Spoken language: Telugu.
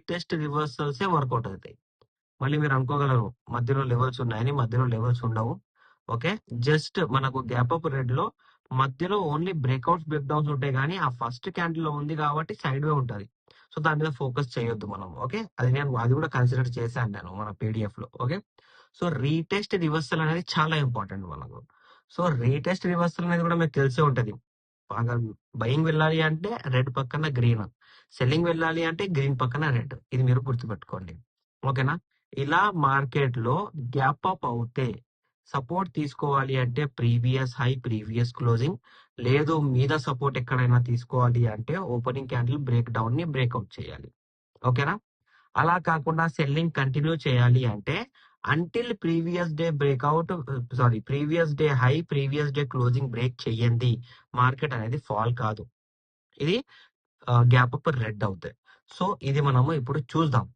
టెస్ట్ రివర్సల్సే వర్కౌట్ అవుతాయి. మళ్ళీ మీరు అనుకోగలరు మధ్యలో లెవెల్స్ ఉన్నాయని. మధ్యలో లెవెల్స్ ఉండవు. ఓకే. జస్ట్ మనకు గ్యాప్ అప్ రెడ్ లో మధ్యలో ఓన్లీ బ్రేక్అవుట్స్ బ్రేక్ డౌన్స్ ఉంటాయి, కానీ ఆ ఫస్ట్ క్యాండిల్ లో ఉంది కాబట్టి సైడ్ వే ఉంటది. సో దాని మీద ఫోకస్ చేయొద్దు మనం. ఓకే. అది కూడా కన్సిడర్ చేశాను నేను మన పీడిఎఫ్ లో. ఓకే. సో రీటెస్ట్ రివర్సల్ అనేది చాలా ఇంపార్టెంట్ మనకు. సో రీటెస్ట్ రివర్సల్ అనేది కూడా మీకు తెలిసే ఉంటది. బాగా బయింగ్ వెళ్ళాలి అంటే రెడ్ పక్కన గ్రీన్, సెల్లింగ్ వెళ్ళాలి అంటే గ్రీన్ పక్కన రెడ్. ఇది మీరు గుర్తుపెట్టుకోండి. ఓకేనా. ఇలా మార్కెట్ లో గ్యాప్ అప్ అవుతే సపోర్ట్ తీసుకోవాలి అంటే ప్రీవియస్ హై, ప్రీవియస్ క్లోజింగ్, లేదు మీద సపోర్ట్ ఎక్కడైనా తీసుకోవాలి అంటే ఓపెనింగ్ క్యాండిల్ బ్రేక్ డౌన్ ని బ్రేక్అవుట్ చేయాలి. ఓకేనా. అలా కాకుండా సెల్లింగ్ కంటిన్యూ చేయాలి అంటే until previous day breakout, previous day high, previous day closing break చెయ్యండి మార్కెట్ అనేది ఫాల్ కాదు. ఇది గ్యాప్ అప్ రెడ్ అవుతాయి. సో ఇది మనము ఇప్పుడు చూద్దాం.